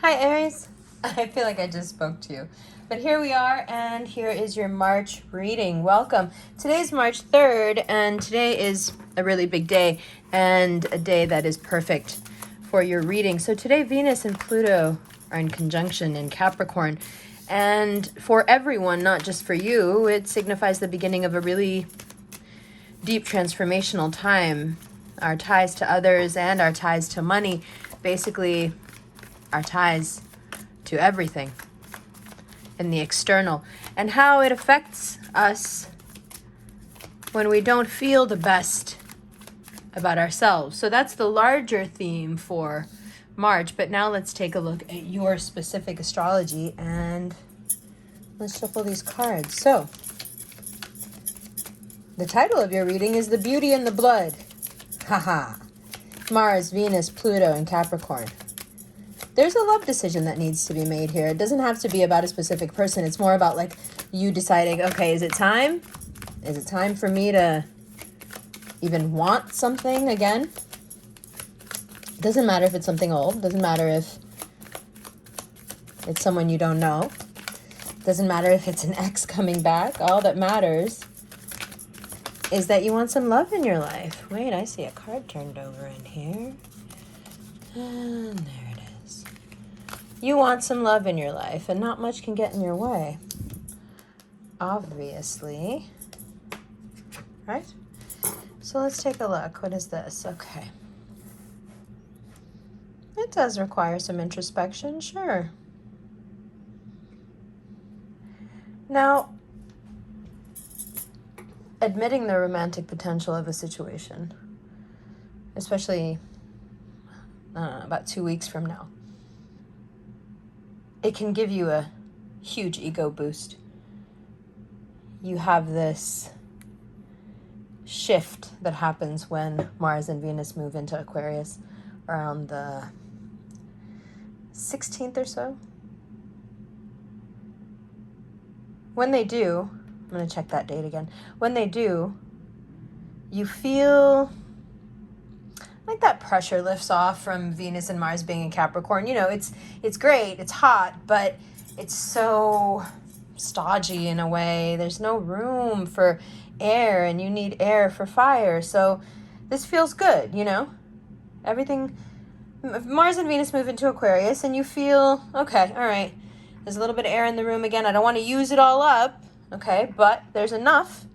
Hi, Aries. I feel like I just spoke to you. But here we are, and here is your March reading. Welcome. Today's March 3rd, and today is a really big day, and a day that is perfect for your reading. So today, Venus and Pluto are in conjunction in Capricorn. And for everyone, not just for you, it signifies the beginning of a really deep transformational time. Our ties to others and our ties to money, basically our ties to everything in the external, and how it affects us when we don't feel the best about ourselves. So that's the larger theme for March, but now let's take a look at your specific astrology and let's shuffle these cards. So the title of your reading is The Beauty and the Blood. Haha. Mars, Venus, Pluto, and Capricorn. There's a love decision that needs to be made here. It doesn't have to be about a specific person. It's more about like you deciding, okay, is it time? Is it time for me to even want something again? Doesn't matter if it's something old. Doesn't matter if it's someone you don't know. Doesn't matter if it's an ex coming back. All that matters is that you want some love in your life. Wait, I see a card turned over in here. And there it is. You want some love in your life, and not much can get in your way. Obviously. Right? So let's take a look. What is this? Okay. It does require some introspection, sure. Now, admitting the romantic potential of a situation, especially about 2 weeks from now, it can give you a huge ego boost. You have this shift that happens when Mars and Venus move into Aquarius around the 16th or so. When they do, I'm going to check that date again. When they do, you feel like that pressure lifts off from Venus and Mars being in Capricorn. You know, it's great, it's hot, but it's so stodgy in a way. There's no room for air, and you need air for fire. So this feels good, you know? Everything, Mars and Venus move into Aquarius, and you feel, okay, all right, there's a little bit of air in the room again. I don't want to use it all up, okay, but there's enough.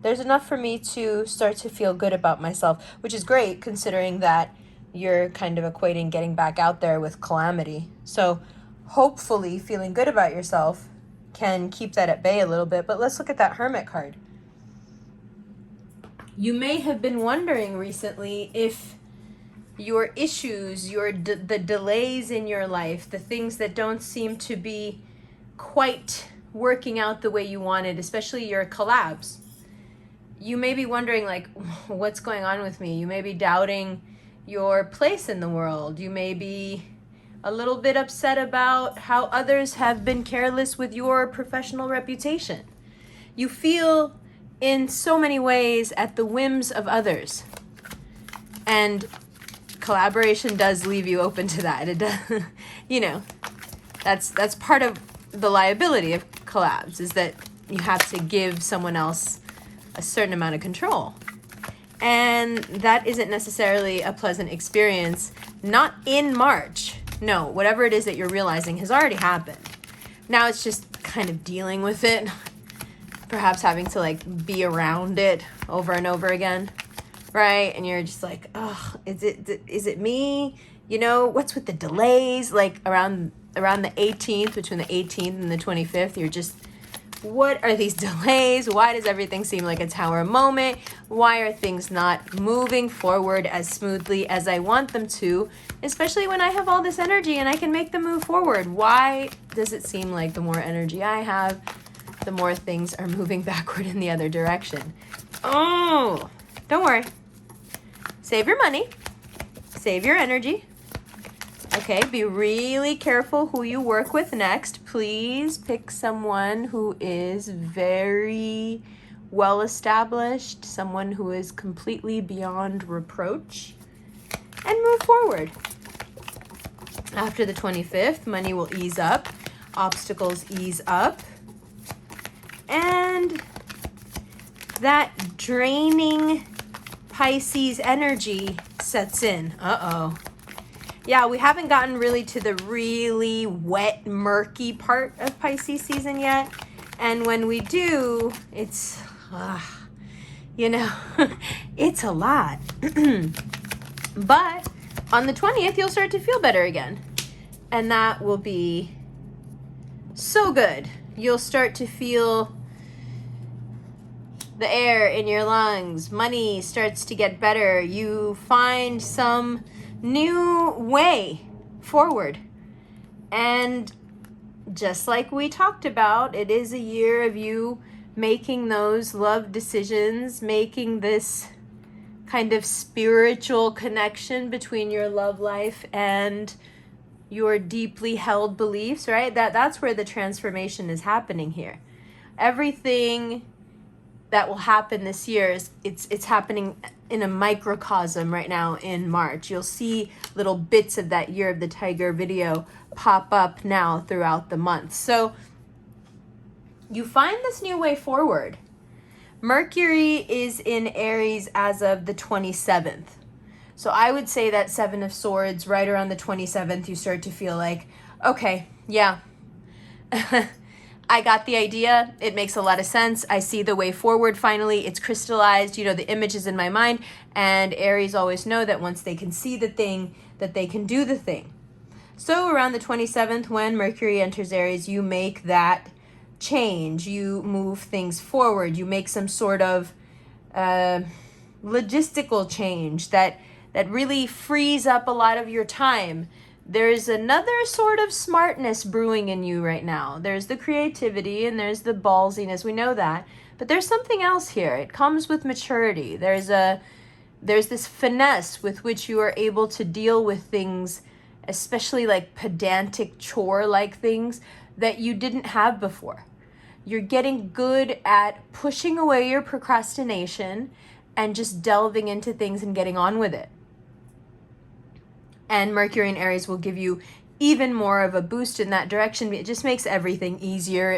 There's enough for me to start to feel good about myself, which is great considering that you're kind of equating getting back out there with calamity. So hopefully feeling good about yourself can keep that at bay a little bit. But let's look at that Hermit card. You may have been wondering recently if your issues, the delays in your life, the things that don't seem to be quite working out the way you wanted, especially your collabs. You may be wondering, like, what's going on with me? You may be doubting your place in the world. You may be a little bit upset about how others have been careless with your professional reputation. You feel in so many ways at the whims of others. And collaboration does leave you open to that. It does, you know, that's part of the liability of collabs, is that you have to give someone else a certain amount of control. And that isn't necessarily a pleasant experience, not in March. No, whatever it is that you're realizing has already happened. Now it's just kind of dealing with it, perhaps having to like be around it over and over again, right? And you're just like, oh, is it me? You know, what's with the delays? Like around the 18th, between the 18th and the 25th, you're just, what are these delays? Why does everything seem like a tower moment? Why are things not moving forward as smoothly as I want them to, especially when I have all this energy and I can make them move forward? Why does it seem like the more energy I have, the more things are moving backward in the other direction? Oh, don't worry. Save your money. Save your energy. Okay, be really careful who you work with next. Please pick someone who is very well established, someone who is completely beyond reproach, and move forward. After the 25th, money will ease up, obstacles ease up, and that draining Pisces energy sets in. Yeah, we haven't gotten really to the really wet, murky part of Pisces season yet. And when we do, it's, it's a lot. But on the 20th, you'll start to feel better again. And that will be so good. You'll start to feel the air in your lungs. Money starts to get better. You find some new way forward. And just like we talked about, it is a year of you making those love decisions, making this kind of spiritual connection between your love life and your deeply held beliefs, right? That's where the transformation is happening here. Everything that will happen this year is it's happening in a microcosm right now in March. You'll see little bits of that Year of the Tiger video pop up now throughout the month. So you find this new way forward. Mercury is in Aries as of the 27th. So I would say that Seven of Swords, right around the 27th, you start to feel like, okay, yeah, I got the idea. It makes a lot of sense. I see the way forward finally. It's crystallized. The image is in my mind. And Aries always know that once they can see the thing, that they can do the thing. So around the 27th, when Mercury enters Aries, you make that change. You move things forward. You make some sort of logistical change that really frees up a lot of your time. There's another sort of smartness brewing in you right now. There's the creativity and there's the ballsiness. We know that. But there's something else here. It comes with maturity. There's this finesse with which you are able to deal with things, especially like pedantic chore-like things that you didn't have before. You're getting good at pushing away your procrastination and just delving into things and getting on with it. And Mercury in Aries will give you even more of a boost in that direction. It just makes everything easier.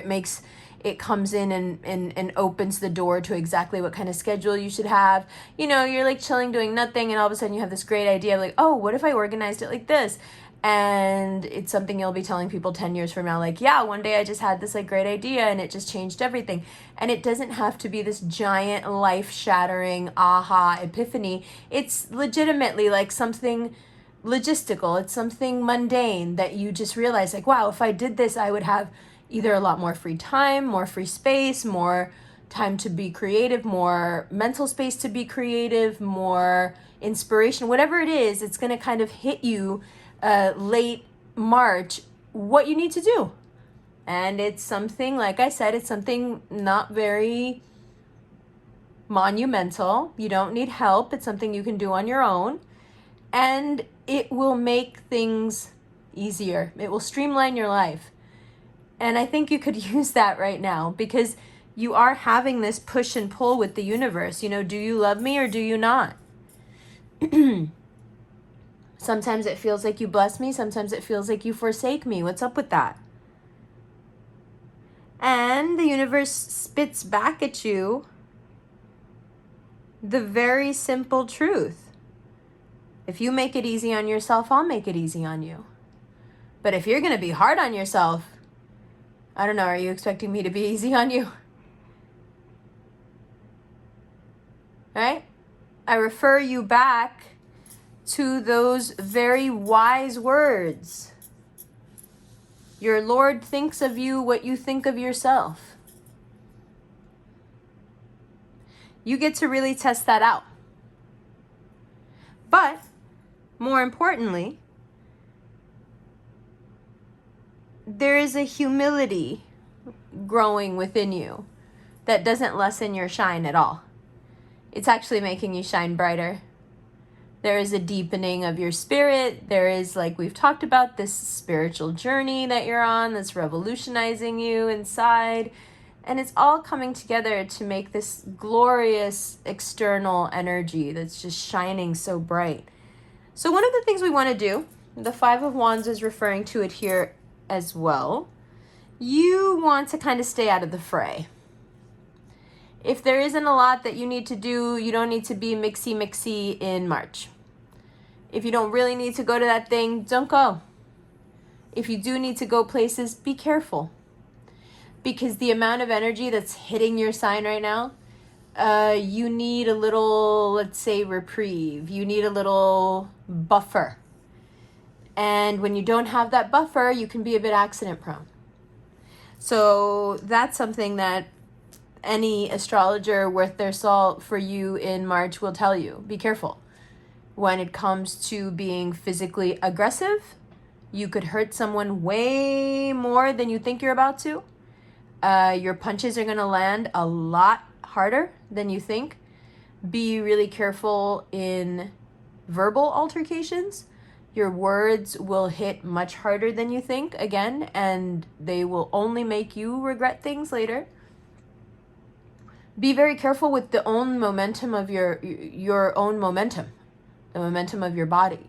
It comes in and opens the door to exactly what kind of schedule you should have. You're like chilling, doing nothing, and all of a sudden you have this great idea of like, oh, what if I organized it like this? And it's something you'll be telling people 10 years from now, like, yeah, one day I just had this like great idea and it just changed everything. And it doesn't have to be this giant life-shattering aha epiphany. It's legitimately like something logistical. It's something mundane that you just realize like, wow, if I did this, I would have either a lot more free time, more free space, more time to be creative, more mental space to be creative, more inspiration, whatever it is. It's going to kind of hit you late March, what you need to do. And it's something, like I said, it's something not very monumental. You don't need help. It's something you can do on your own. And it will make things easier. It will streamline your life. And I think you could use that right now because you are having this push and pull with the universe. Do you love me or do you not? Sometimes it feels like you bless me. Sometimes it feels like you forsake me. What's up with that? And the universe spits back at you the very simple truth. If you make it easy on yourself, I'll make it easy on you. But if you're going to be hard on yourself, I don't know, are you expecting me to be easy on you? Right? I refer you back to those very wise words. Your Lord thinks of you what you think of yourself. You get to really test that out. But more importantly, there is a humility growing within you that doesn't lessen your shine at all. It's actually making you shine brighter. There is a deepening of your spirit. There is, like we've talked about, this spiritual journey that you're on that's revolutionizing you inside. And it's all coming together to make this glorious external energy that's just shining so bright. So one of the things we want to do The Five of Wands is referring to it here as well. You want to kind of stay out of the fray. If there isn't a lot that you need to do, you don't need to be mixy in March. If you don't really need to go to that thing, don't go. If you do need to go places, be careful. Because the amount of energy that's hitting your sign right now, you need a little, let's say, reprieve. You need a little buffer. And when you don't have that buffer, you can be a bit accident prone. So that's something that any astrologer worth their salt for you in March will tell you. Be careful. When it comes to being physically aggressive, you could hurt someone way more than you think you're about to. Your punches are going to land a lot harder than you think. Be really careful in verbal altercations. Your words will hit much harder than you think, again, and they will only make you regret things later. Be very careful with the own momentum of your own momentum, the momentum of your body.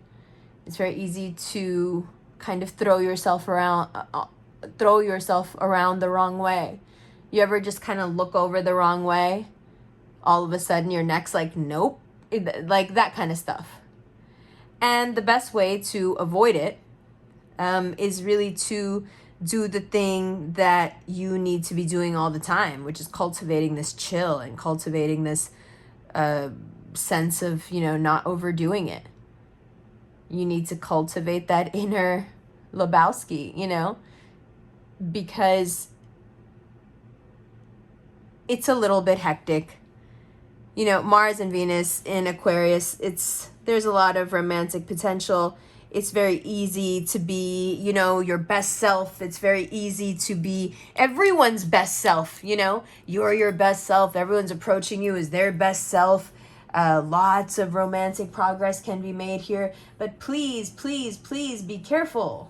It's very easy to kind of throw yourself around the wrong way. You ever just kind of look over the wrong way? All of a sudden your neck's like, nope, like that kind of stuff. And the best way to avoid it is really to do the thing that you need to be doing all the time, which is cultivating this chill and cultivating this sense of, not overdoing it. You need to cultivate that inner Lebowski, because it's a little bit hectic. Mars and Venus in Aquarius, there's a lot of romantic potential. It's very easy to be, your best self. It's very easy to be everyone's best self, You're your best self. Everyone's approaching you as their best self. Lots of romantic progress can be made here. But please, please, please be careful.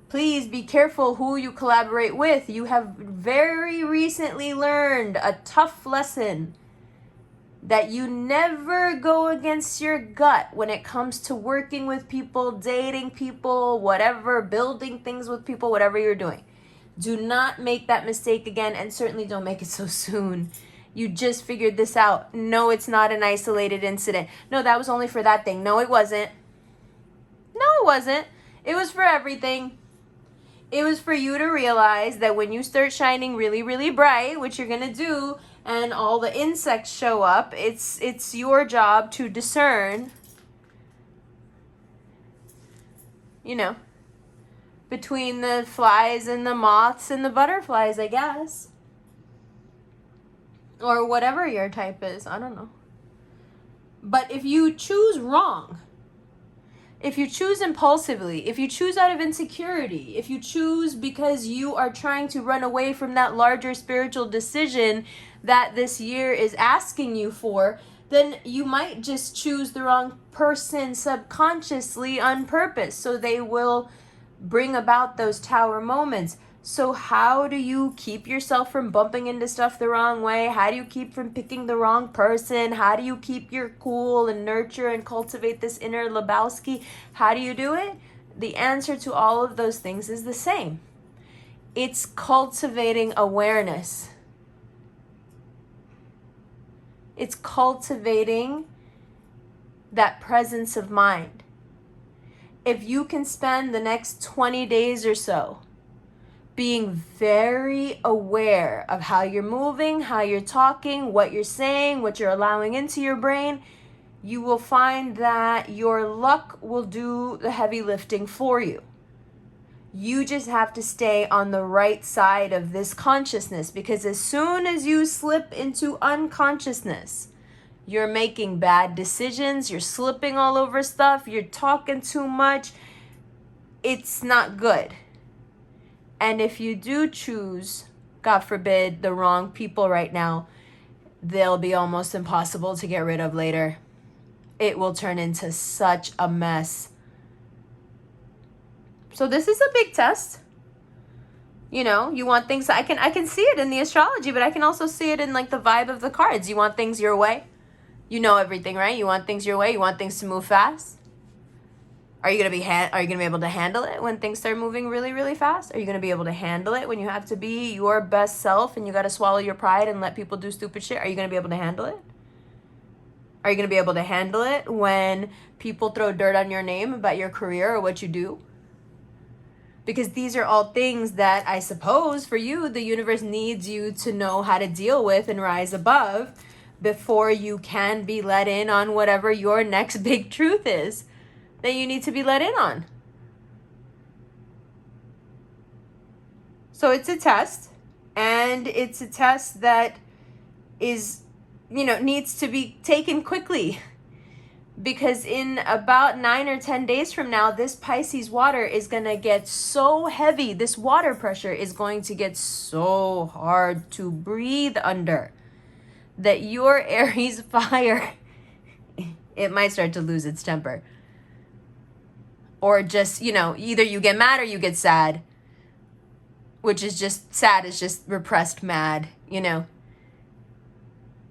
Please be careful who you collaborate with. You have very recently learned a tough lesson that you never go against your gut when it comes to working with people, dating people, whatever, building things with people, whatever you're doing. Do not make that mistake again, and certainly don't make it so soon. You just figured this out. No, it's not an isolated incident. No, that was only for that thing. No, it wasn't. No, it wasn't. It was for everything. It was for you to realize that when you start shining really, really bright, which you're going to do, and all the insects show up, it's your job to discern, between the flies and the moths and the butterflies, I guess. Or whatever your type is, I don't know. But if you choose wrong, if you choose impulsively, if you choose out of insecurity, if you choose because you are trying to run away from that larger spiritual decision that this year is asking you for, then you might just choose the wrong person subconsciously on purpose. So they will bring about those tower moments. So how do you keep yourself from bumping into stuff the wrong way? How do you keep from picking the wrong person? How do you keep your cool and nurture and cultivate this inner Lebowski? How do you do it? The answer to all of those things is the same. It's cultivating awareness. It's cultivating that presence of mind. If you can spend the next 20 days or so being very aware of how you're moving, how you're talking, what you're saying, what you're allowing into your brain, you will find that your luck will do the heavy lifting for you. You just have to stay on the right side of this consciousness, because as soon as you slip into unconsciousness, you're making bad decisions, you're slipping all over stuff, you're talking too much. It's not good. And if you do choose, God forbid, the wrong people right now, they'll be almost impossible to get rid of later. It will turn into such a mess. So this is a big test. You want things, I can see it in the astrology, but I can also see it in like the vibe of the cards. You want things your way. You know everything, right? You want things your way. You want things to move fast. Are you going to be able to handle it when things start moving really, really fast? Are you going to be able to handle it when you have to be your best self and you got to swallow your pride and let people do stupid shit? Are you going to be able to handle it? Are you going to be able to handle it when people throw dirt on your name about your career or what you do? Because these are all things that I suppose for you, the universe needs you to know how to deal with and rise above before you can be let in on whatever your next big truth is that you need to be let in on. So it's a test, and it's a test that is, needs to be taken quickly, because in about 9 or 10 days from now, this Pisces water is going to get so heavy. This water pressure is going to get so hard to breathe under that your Aries fire, it might start to lose its temper. Or just, either you get mad or you get sad, which is just, sad is just repressed mad,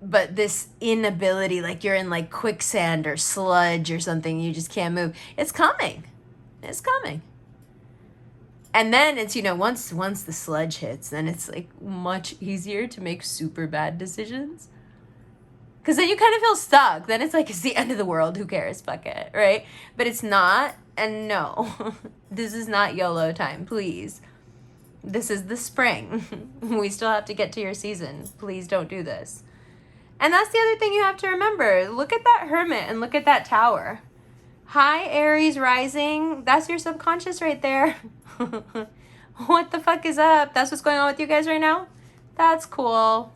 But this inability, like you're in like quicksand or sludge or something, you just can't move. It's coming. It's coming. And then it's, once the sludge hits, then it's like much easier to make super bad decisions. Because then you kind of feel stuck. Then it's like, it's the end of the world. Who cares? Fuck it, right? But it's not. And no, this is not YOLO time, please. This is the spring. We still have to get to your season. Please don't do this. And that's the other thing you have to remember. Look at that Hermit and look at that Tower. Hi, Aries rising. That's your subconscious right there. What the fuck is up? That's what's going on with you guys right now? That's cool.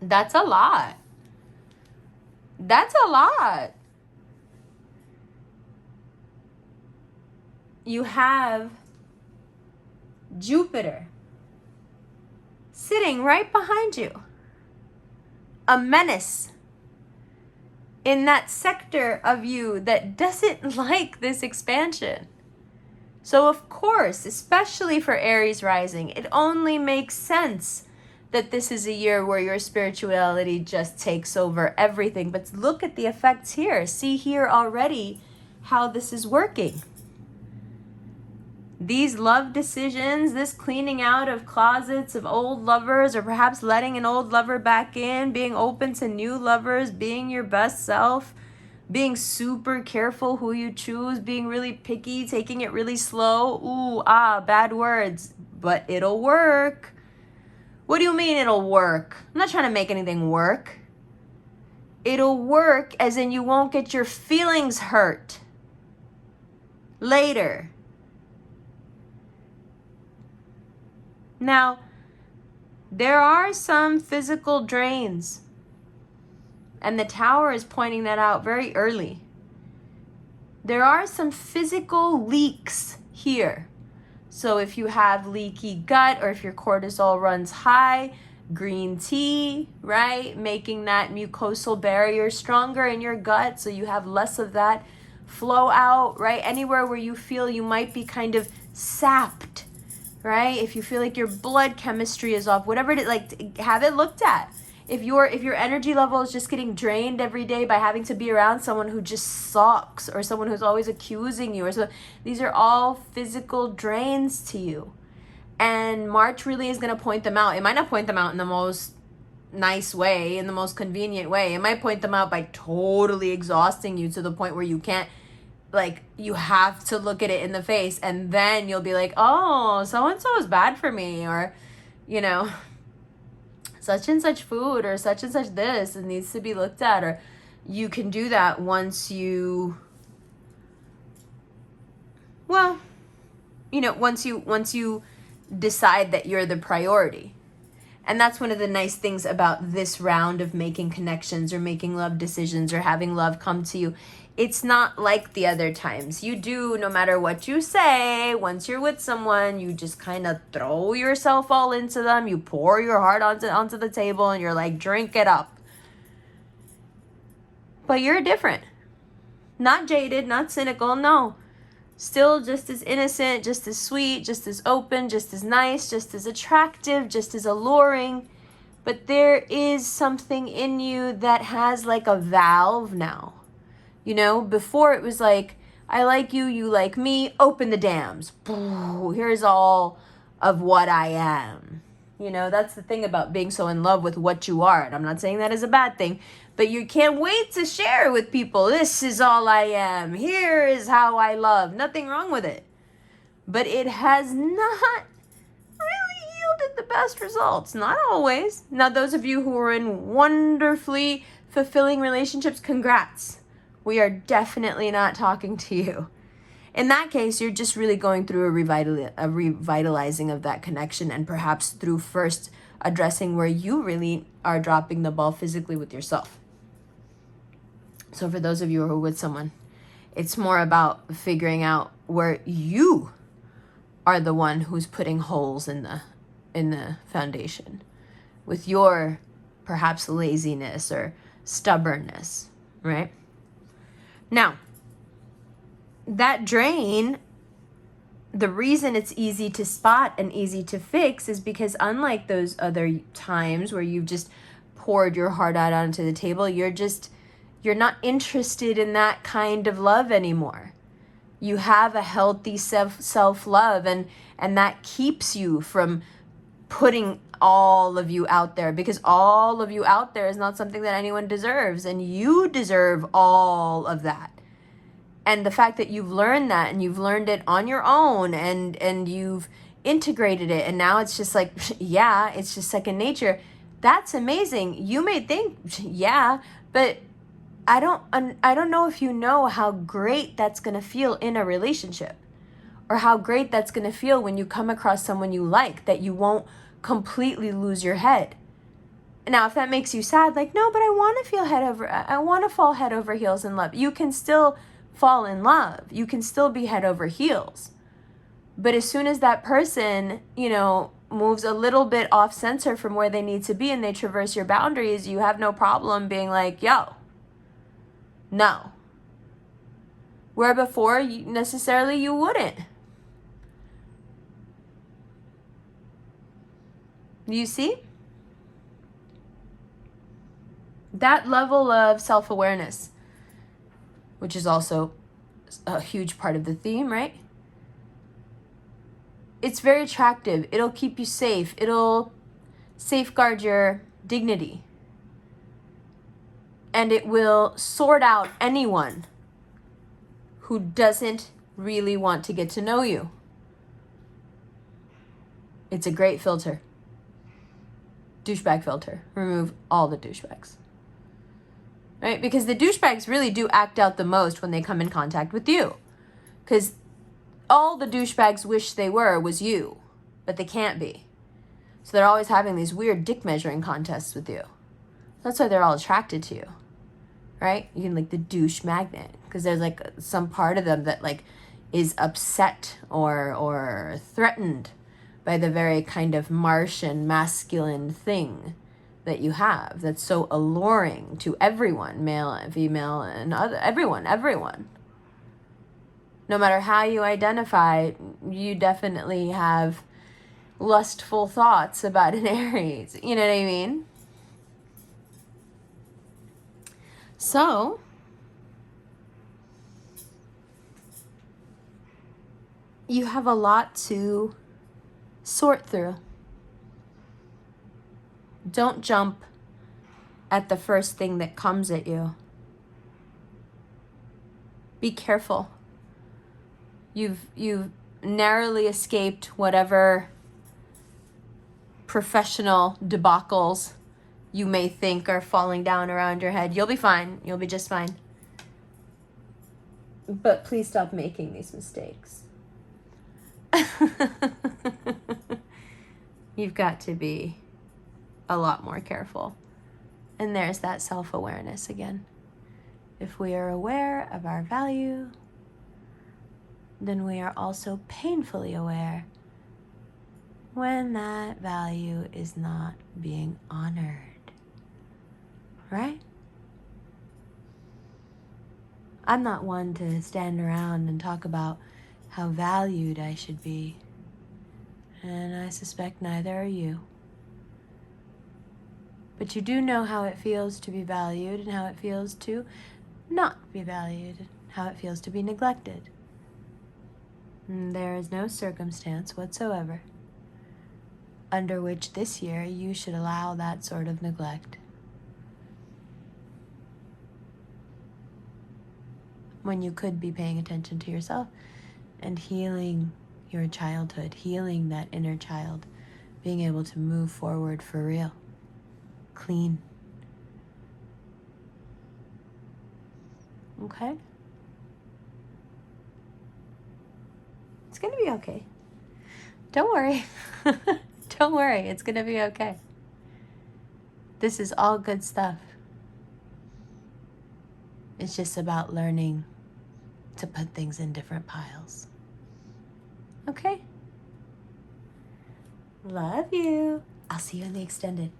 That's a lot. That's a lot. You have Jupiter sitting right behind you. A menace in that sector of you that doesn't like this expansion. So of course, especially for Aries rising, it only makes sense that this is a year where your spirituality just takes over everything. But look at the effects here. See here already how this is working. These love decisions, this cleaning out of closets of old lovers, or perhaps letting an old lover back in, being open to new lovers, being your best self, being super careful who you choose, being really picky, taking it really slow. Ooh, bad words, but it'll work. What do you mean it'll work? I'm not trying to make anything work. It'll work as in you won't get your feelings hurt later. Now, there are some physical drains, and the Tower is pointing that out very early. There are some physical leaks here. So if you have leaky gut or if your cortisol runs high, green tea, right? Making that mucosal barrier stronger in your gut so you have less of that flow out, right? Anywhere where you feel you might be kind of sapped, right? If you feel like your blood chemistry is off, whatever it is, like, have it looked at. If your energy level is just getting drained every day by having to be around someone who just sucks or someone who's always accusing you, or so, these are all physical drains to you. And March really is going to point them out. It might not point them out in the most nice way, in the most convenient way. It might point them out by totally exhausting you to the point where you can't, like, you have to look at it in the face, and then you'll be like, oh, so-and-so is bad for me, or, such and such food, or such and such this, it needs to be looked at. Or you can do that once you, once you decide that you're the priority. And that's one of the nice things about this round of making connections or making love decisions or having love come to you. It's not like the other times. You do, no matter what you say, once you're with someone, you just kind of throw yourself all into them. You pour your heart onto the table and you're like, drink it up. But you're different. Not jaded, not cynical, no. Still just as innocent, just as sweet, just as open, just as nice, just as attractive, just as alluring. But there is something in you that has like a valve now. Before it was like, I like you, you like me, open the dams. Here's all of what I am. You know, that's the thing about being so in love with what you are. And I'm not saying that is a bad thing, but you can't wait to share with people. This is all I am. Here is how I love. Nothing wrong with it. But it has not really yielded the best results. Not always. Now, those of you who are in wonderfully fulfilling relationships, congrats. We are definitely not talking to you. In that case, you're just really going through a revitalizing of that connection, and perhaps through first addressing where you really are dropping the ball physically with yourself. So for those of you who are with someone, it's more about figuring out where you are the one who's putting holes in the foundation with your perhaps laziness or stubbornness, right? Now, that drain, the reason it's easy to spot and easy to fix is because unlike those other times where you've just poured your heart out onto the table, you're not interested in that kind of love anymore. You have a healthy self-love, and that keeps you from putting all of you out there, because all of you out there is not something that anyone deserves, and you deserve all of that. And the fact that you've learned that, and you've learned it on your own, and you've integrated it, and now it's just like, yeah, it's just second nature. That's amazing. You may think, yeah, but I don't know if you know how great that's going to feel in a relationship, or how great that's going to feel when you come across someone you like, that you won't completely lose your head. Now, if that makes you sad, like, no, but I want to fall head over heels in love. You can still fall in love. You can still be head over heels. But as soon as that person, moves a little bit off center from where they need to be, and they traverse your boundaries, you have no problem being like, yo, no. Where before, necessarily you wouldn't. You see? That level of self-awareness, which is also a huge part of the theme, right? It's very attractive. It'll keep you safe. It'll safeguard your dignity. And it will sort out anyone who doesn't really want to get to know you. It's a great filter. Douchebag filter. Remove all the douchebags. Right? Because the douchebags really do act out the most when they come in contact with you. Because all the douchebags wish they was you, but they can't be. So they're always having these weird dick measuring contests with you. That's why they're all attracted to you, right? You can the douche magnet, because there's some part of them that is upset or threatened by the very kind of Martian masculine thing that you have that's so alluring to everyone, male and female and everyone. No matter how you identify, you definitely have lustful thoughts about an Aries. You know what I mean? So, you have a lot to sort through. Don't jump at the first thing that comes at you. Be careful. You've narrowly escaped whatever professional debacles you may think are falling down around your head. You'll be fine. You'll be just fine. But please stop making these mistakes. You've got to be a lot more careful. And there's that self-awareness again. If we are aware of our value, then we are also painfully aware when that value is not being honored. Right? I'm not one to stand around and talk about how valued I should be. And I suspect neither are you. But you do know how it feels to be valued and how it feels to not be valued. how it feels to be neglected. And there is no circumstance whatsoever under which this year you should allow that sort of neglect. When you could be paying attention to yourself and healing your childhood, healing that inner child, being able to move forward for real, clean. Okay? It's gonna be okay. Don't worry. Don't worry, it's gonna be okay. This is all good stuff. It's just about learning to put things in different piles. Okay? Love you. I'll see you in the extended.